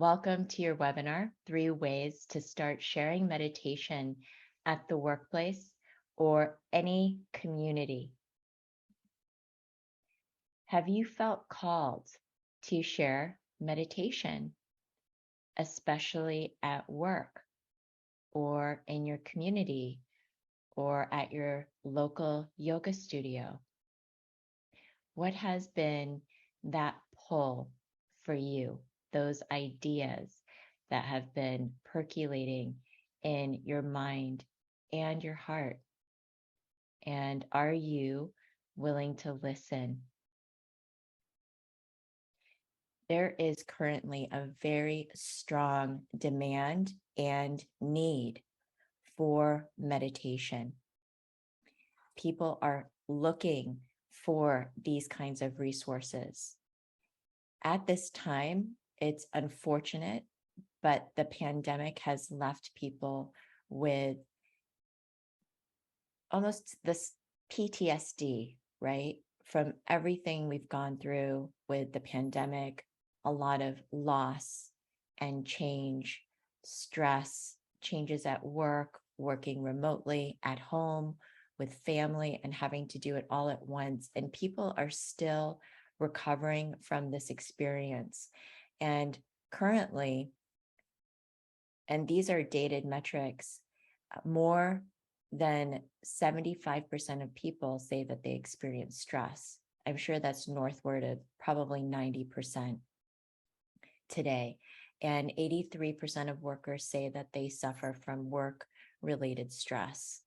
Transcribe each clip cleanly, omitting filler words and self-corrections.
Welcome to your webinar, 3 Ways to Start Sharing Meditation at the Workplace or Any Community. Have you felt called to share meditation, especially at work or in your community or at your local yoga studio? What has been that pull for you? Those ideas that have been percolating in your mind and your heart? And are you willing to listen? There is currently a very strong demand and need for meditation. People are looking for these kinds of resources. At this time, it's unfortunate, but the pandemic has left people with almost this PTSD, right? From everything we've gone through with the pandemic, a lot of loss and change, stress, changes at work, working remotely, at home, with family, and having to do it all at once. And people are still recovering from this experience. And currently, and these are dated metrics, more than 75% of people say that they experience stress. I'm sure that's northward of probably 90% today. And 83% of workers say that they suffer from work-related stress.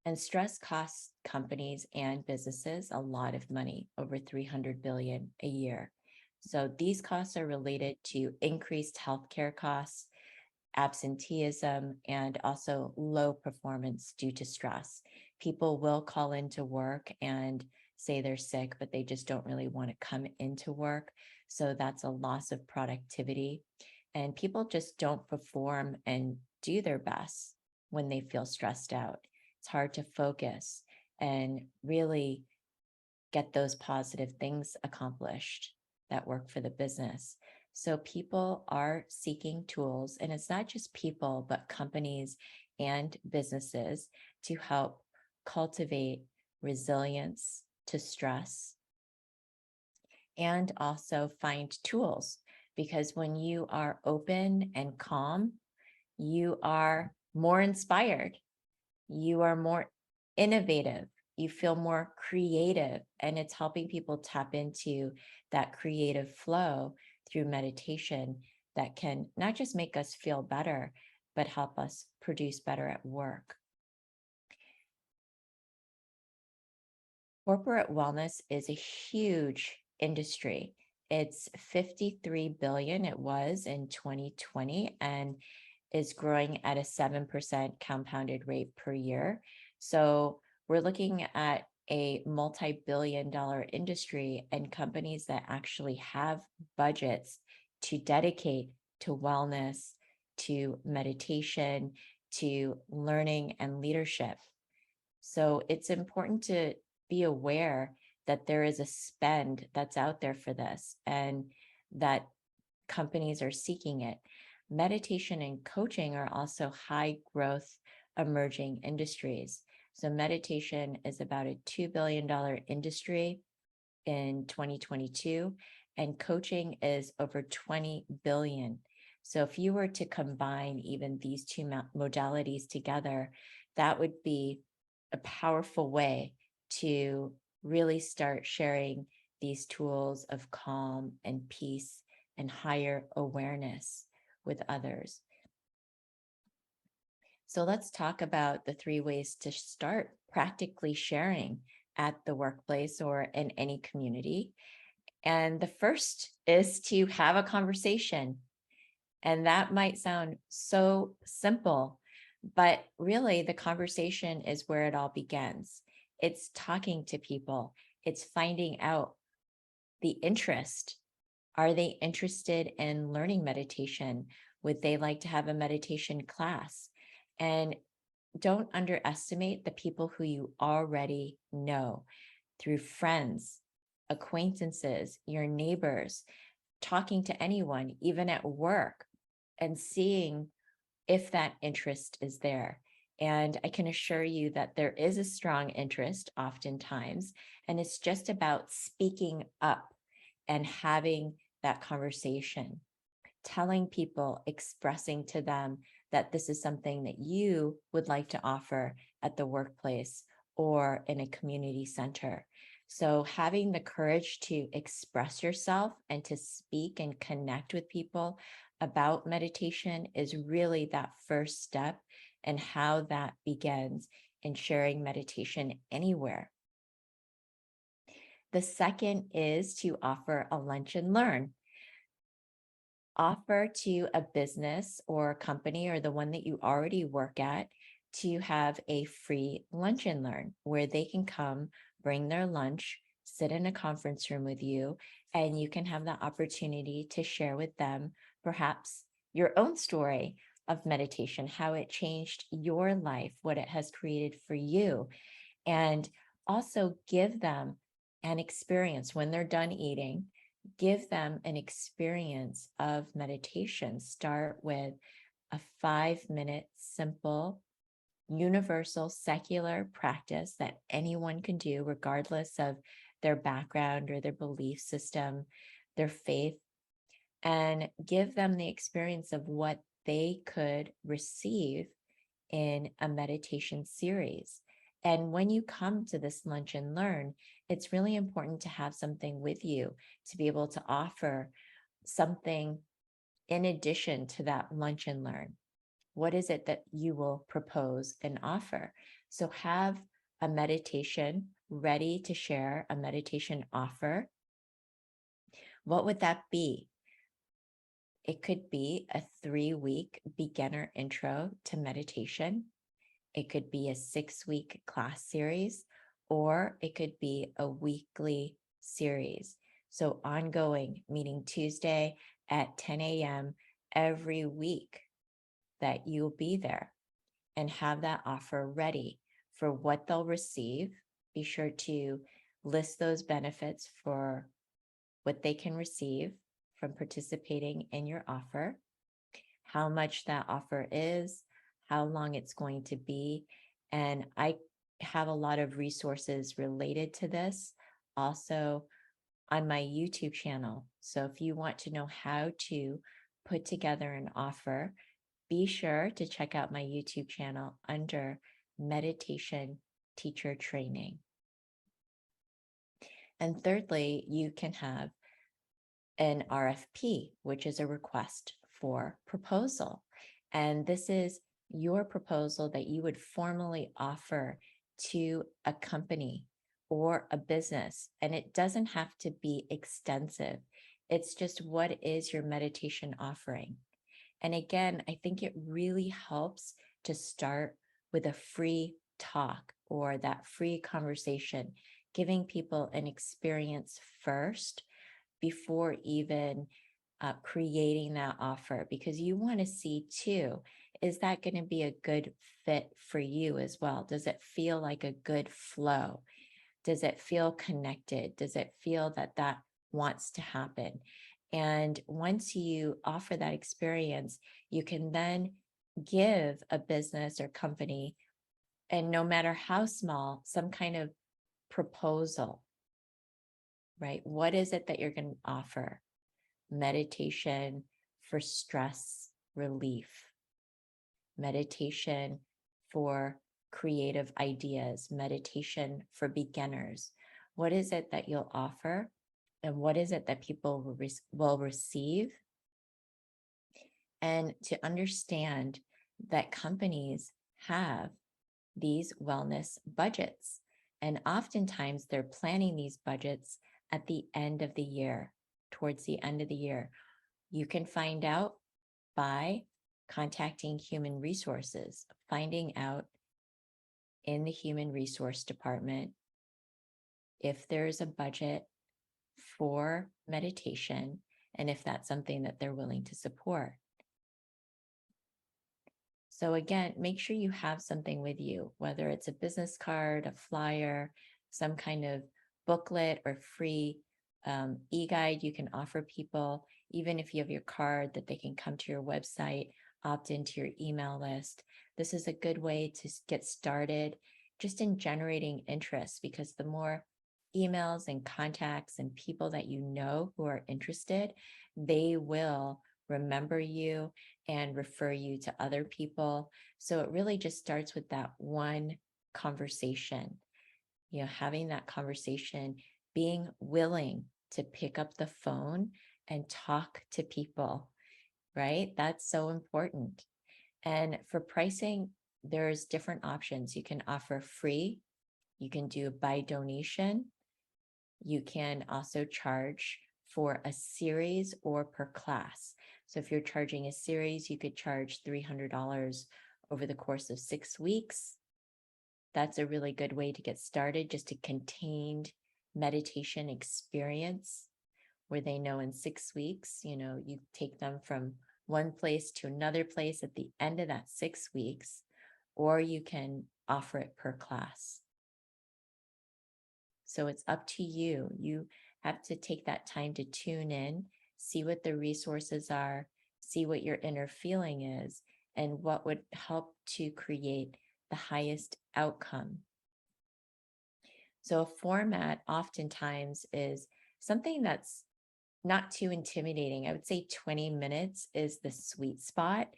And stress costs companies and businesses a lot of money, over $300 billion a year. So these costs are related to increased healthcare costs, absenteeism, and also low performance due to stress. People will call into work and say they're sick, but they just don't really want to come into work. So that's a loss of productivity. And people just don't perform and do their best when they feel stressed out. It's hard to focus and really get those positive things accomplished that work for the business. So people are seeking tools, and it's not just people, but companies and businesses to help cultivate resilience to stress and also find tools. Because when you are open and calm, you are more inspired, you are more innovative, you feel more creative, and it's helping people tap into that creative flow through meditation that can not just make us feel better, but help us produce better at work. Corporate wellness is a huge industry. It's 53 billion, it was in 2020, and is growing at a 7% compounded rate per year. So we're looking at a multi-billion-dollar industry, and companies that actually have budgets to dedicate to wellness, to meditation, to learning and leadership. So it's important to be aware that there is a spend that's out there for this and that companies are seeking it. Meditation and coaching are also high growth emerging industries. So meditation is about a $2 billion industry in 2022, and coaching is over 20 billion. So if you were to combine even these two modalities together, that would be a powerful way to really start sharing these tools of calm and peace and higher awareness with others. So let's talk about the 3 ways to start practically sharing at the workplace or in any community. And the first is to have a conversation. And that might sound so simple, but really the conversation is where it all begins. It's talking to people. It's finding out the interest. Are they interested in learning meditation? Would they like to have a meditation class? And don't underestimate the people who you already know through friends, acquaintances, your neighbors. talking to anyone, even at work, and seeing if that interest is there. And I can assure you that there is a strong interest oftentimes, and it's just about speaking up and having that conversation, telling people, expressing to them that this is something that you would like to offer at the workplace or in a community center. So, having the courage to express yourself and to speak and connect with people about meditation is really that first step, and how that begins in sharing meditation anywhere. The second is to offer a lunch and learn. Offer to a business or company or the one that you already work at to have a free lunch and learn where they can come, bring their lunch, sit in a conference room with you, and you can have the opportunity to share with them perhaps your own story of meditation, how it changed your life, what it has created for you, and also give them an experience when they're done eating. Give them an experience of meditation. Start with a 5-minute simple, universal, secular practice that anyone can do, regardless of their background or their belief system, their faith, and give them the experience of what they could receive in a meditation series. And when you come to this lunch and learn, it's really important to have something with you to be able to offer something in addition to that lunch and learn. What is it that you will propose and offer? So have a meditation ready to share, a meditation offer. What would that be? It could be a 3-week beginner intro to meditation. It could be a 6-week class series, or it could be a weekly series. So ongoing, meeting Tuesday at 10 a.m. every week that you'll be there, and have that offer ready for what they'll receive. Be sure to list those benefits for what they can receive from participating in your offer, how much that offer is, how long it's going to be. And I have a lot of resources related to this also on my YouTube channel. So if you want to know how to put together an offer, be sure to check out my YouTube channel under Meditation Teacher Training. And thirdly, you can have an RFP, which is a request for proposal. And this is your proposal that you would formally offer to a company or a business. And it doesn't have to be extensive. It's just, what is your meditation offering? And again, I think it really helps to start with a free talk or that free conversation, giving people an experience first before even creating that offer, because you want to see too, is that going to be a good fit for you as well? Does it feel like a good flow? Does it feel connected? Does it feel that that wants to happen? And once you offer that experience, you can then give a business or company, and no matter how small, some kind of proposal, right? What is it that you're going to offer? Meditation for stress relief, meditation for creative ideas, meditation for beginners. What is it that you'll offer? And what is it that people will receive? And to understand that companies have these wellness budgets. And oftentimes they're planning these budgets at the end of the year, towards the end of the year. You can find out by contacting human resources, finding out in the human resource department if there's a budget for meditation and if that's something that they're willing to support. So again, make sure you have something with you, whether it's a business card, a flyer, some kind of booklet or free e-guide you can offer people, even if you have your card, that they can come to your website, opt into your email list. This is a good way to get started just in generating interest, because the more emails and contacts and people that you know who are interested, they will remember you and refer you to other people. So it really just starts with that one conversation, having that conversation, being willing to pick up the phone and talk to people, right? That's so important. And for pricing, there's different options. You can offer free, you can do by donation, you can also charge for a series or per class. So if you're charging a series, you could charge $300 over the course of 6 weeks. That's a really good way to get started, just a contained meditation experience where they know in 6 weeks, you take them from one place to another place at the end of that 6 weeks, or you can offer it per class. So it's up to you. You have to take that time to tune in, see what the resources are, see what your inner feeling is, and what would help to create the highest outcome. So a format oftentimes is something that's not too intimidating. I would say 20 minutes is the sweet spot,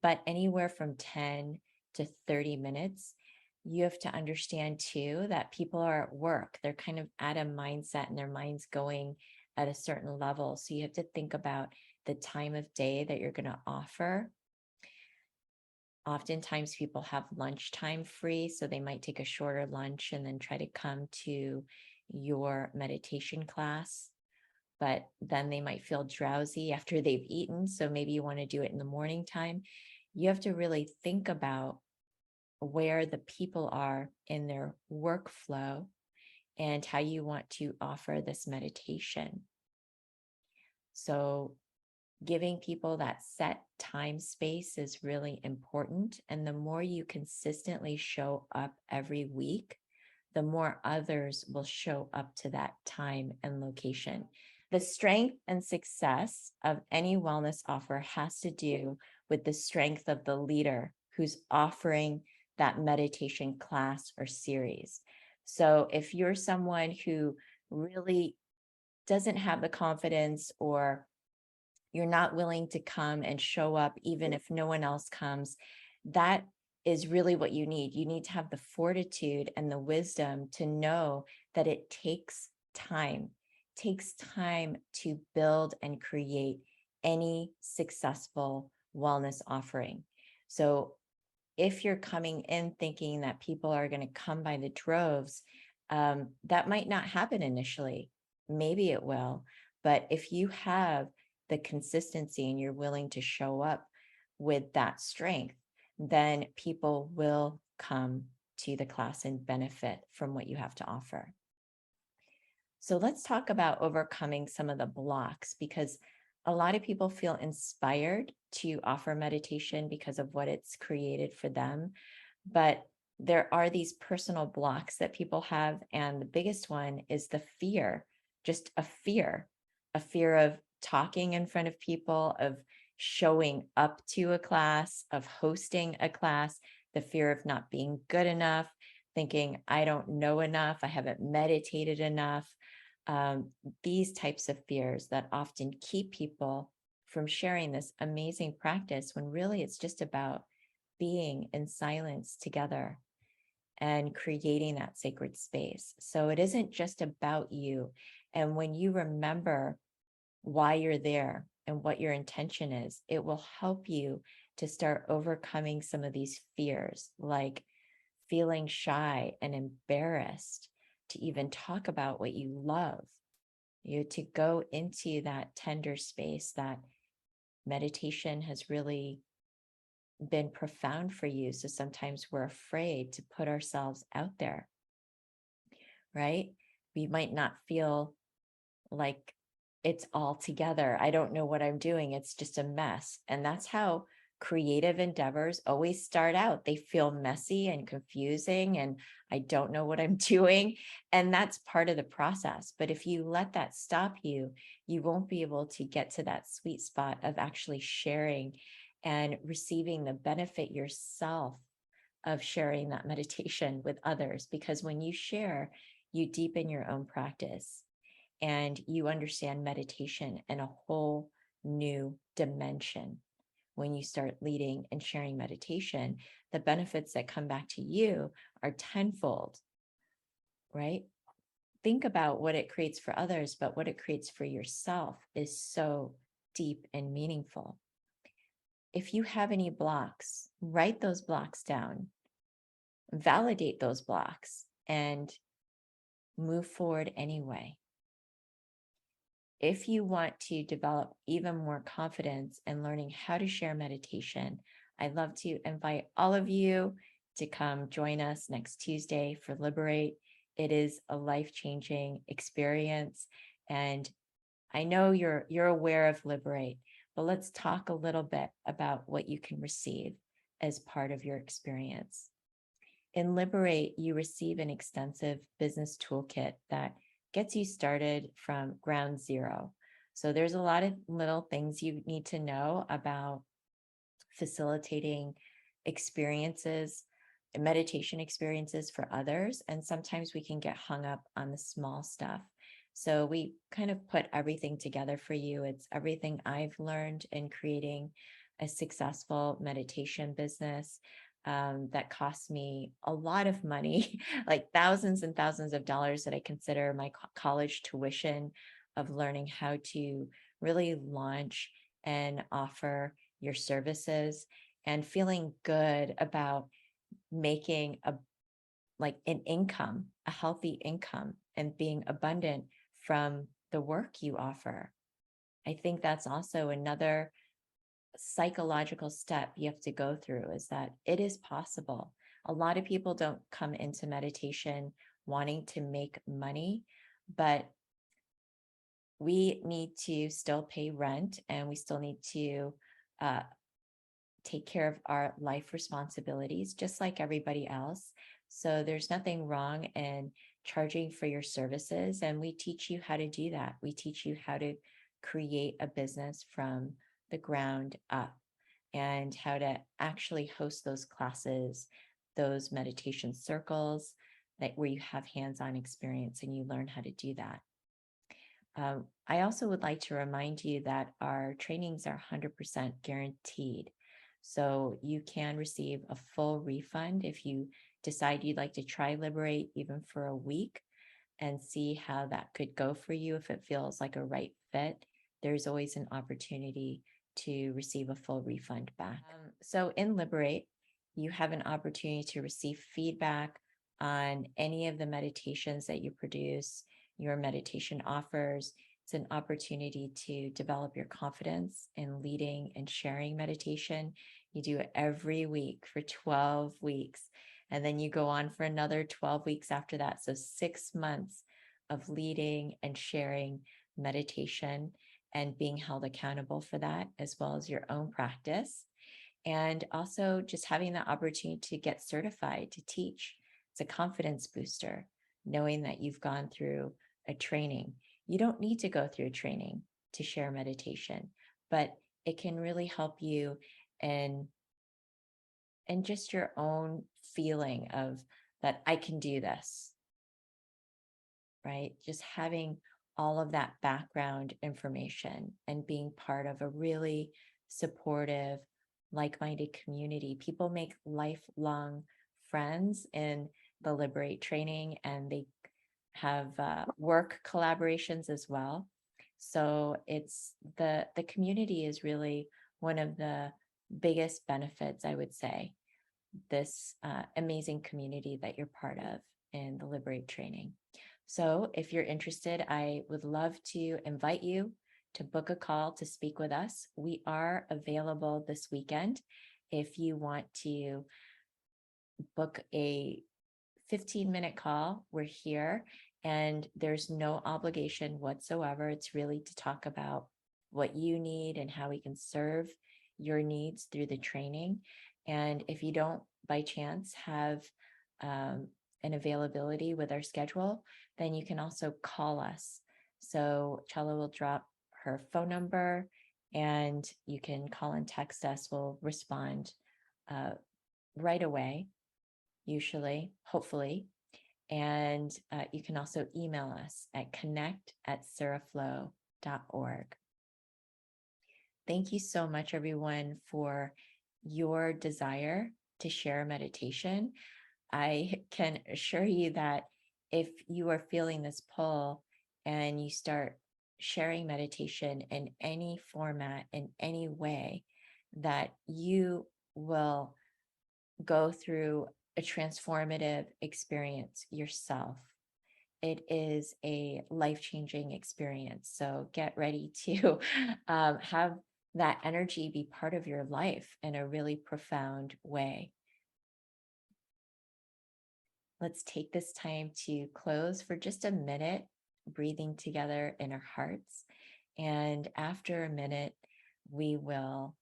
but anywhere from 10 to 30 minutes, you have to understand too that people are at work. They're kind of at a mindset and their mind's going at a certain level. So you have to think about the time of day that you're going to offer. Oftentimes people have lunchtime free, so they might take a shorter lunch and then try to come to your meditation class. But then they might feel drowsy after they've eaten. So maybe you want to do it in the morning time. You have to really think about where the people are in their workflow and how you want to offer this meditation. So giving people that set time space is really important. And the more you consistently show up every week, the more others will show up to that time and location. The strength and success of any wellness offer has to do with the strength of the leader who's offering that meditation class or series. So if you're someone who really doesn't have the confidence, or you're not willing to come and show up even if no one else comes, that is really what you need. You need to have the fortitude and the wisdom to know that it takes time to build and create any successful wellness offering. So if you're coming in thinking that people are going to come by the droves, that might not happen initially. Maybe it will. But if you have the consistency and you're willing to show up with that strength, then people will come to the class and benefit from what you have to offer. So let's talk about overcoming some of the blocks, because a lot of people feel inspired to offer meditation because of what it's created for them. But there are these personal blocks that people have. And the biggest one is the fear, just a fear of talking in front of people, of showing up to a class, of hosting a class, the fear of not being good enough, thinking, I don't know enough, I haven't meditated enough. These types of fears that often keep people from sharing this amazing practice, when really it's just about being in silence together and creating that sacred space. So it isn't just about you. And when you remember why you're there and what your intention is, it will help you to start overcoming some of these fears, like feeling shy and embarrassed to even talk about what you love, to go into that tender space that meditation has really been profound for you. So sometimes we're afraid to put ourselves out there, right? We might not feel like it's all together. I don't know what I'm doing. It's just a mess. And that's how creative endeavors always start out, they feel messy and confusing, and I don't know what I'm doing. And that's part of the process. But if you let that stop you, you won't be able to get to that sweet spot of actually sharing and receiving the benefit yourself of sharing that meditation with others. Because when you share, you deepen your own practice and you understand meditation in a whole new dimension. When you start leading and sharing meditation, the benefits that come back to you are tenfold, right? Think about what it creates for others, but what it creates for yourself is so deep and meaningful. If you have any blocks, write those blocks down, validate those blocks, and move forward anyway. If you want to develop even more confidence in learning how to share meditation, I'd love to invite all of you to come join us next Tuesday for Liberate. It is a life-changing experience. And I know you're aware of Liberate, but let's talk a little bit about what you can receive as part of your experience. In Liberate, you receive an extensive business toolkit that gets you started from ground zero. So there's a lot of little things you need to know about facilitating experiences, meditation experiences for others. And sometimes we can get hung up on the small stuff. So we kind of put everything together for you. It's everything I've learned in creating a successful meditation business that cost me a lot of money, like thousands and thousands of dollars that I consider my college tuition of learning how to really launch and offer your services and feeling good about making an income, a healthy income, and being abundant from the work you offer. I think that's also another psychological step you have to go through, is that it is possible. A lot of people don't come into meditation wanting to make money, but we need to still pay rent and we still need to uh, take care of our life responsibilities just like everybody else. So there's nothing wrong in charging for your services. And we teach you how to do that. We teach you how to create a business from the ground up and how to actually host those classes, those meditation circles that where you have hands-on experience and you learn how to do that. I also would like to remind you that our trainings are 100% guaranteed. So you can receive a full refund if you decide you'd like to try Liberate even for a week and see how that could go for you. If it feels like a right fit, there's always an opportunity to receive a full refund back. So in Liberate, you have an opportunity to receive feedback on any of the meditations that you produce, your meditation offers. It's an opportunity to develop your confidence in leading and sharing meditation. You do it every week for 12 weeks, and then you go on for another 12 weeks after that. So 6 months of leading and sharing meditation and being held accountable for that, as well as your own practice. And also just having the opportunity to get certified to teach. It's a confidence booster, knowing that you've gone through a training. You don't need to go through a training to share meditation, but it can really help you in just your own feeling of that I can do this, right? Just having all of that background information and being part of a really supportive, like-minded community. People make lifelong friends in the Liberate training, and they have work collaborations as well. So it's the community is really one of the biggest benefits, I would say, this amazing community that you're part of in the Liberate training. So if you're interested, I would love to invite you to book a call to speak with us. We are available this weekend. If you want to book a 15-minute call, we're here, and there's no obligation whatsoever. It's really to talk about what you need and how we can serve your needs through the training. And if you don't by chance have an availability with our schedule, then you can also call us. So Chella will drop her phone number and you can call and text us. We'll respond right away, usually, hopefully. And you can also email us at connect@suraflow.org. Thank you so much, everyone, for your desire to share meditation. I can assure you that if you are feeling this pull and you start sharing meditation in any format, in any way, that you will go through a transformative experience yourself. It is a life-changing experience. So get ready to have that energy be part of your life in a really profound way. Let's take this time to close for just a minute, breathing together in our hearts. And after a minute, we will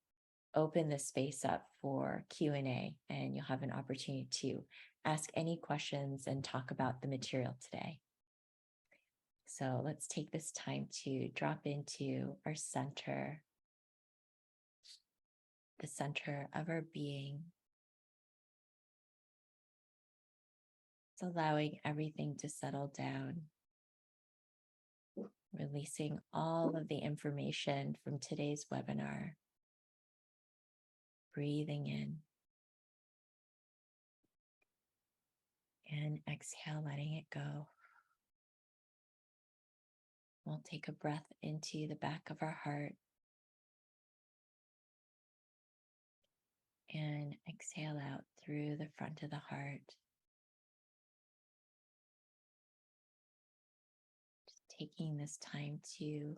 open the space up for Q&A, and you'll have an opportunity to ask any questions and talk about the material today. So let's take this time to drop into our center, the center of our being. It's allowing everything to settle down, releasing all of the information from today's webinar, breathing in and exhale, letting it go. We'll take a breath into the back of our heart and exhale out through the front of the heart. Just taking this time to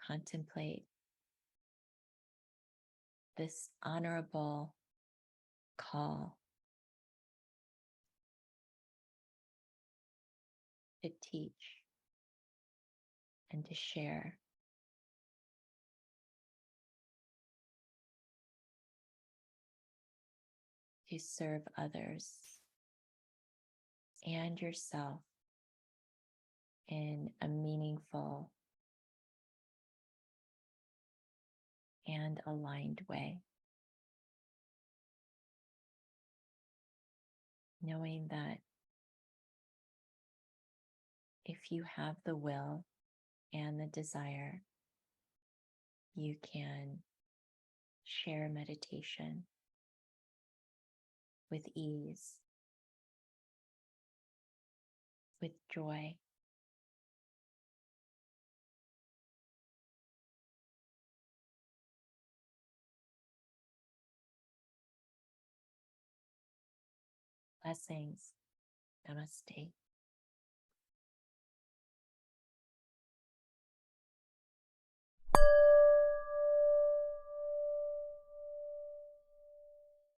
contemplate this honorable call to teach and to share. To serve others and yourself in a meaningful and aligned way. Knowing that if you have the will and the desire, you can share meditation with ease, with joy. Blessings. Namaste.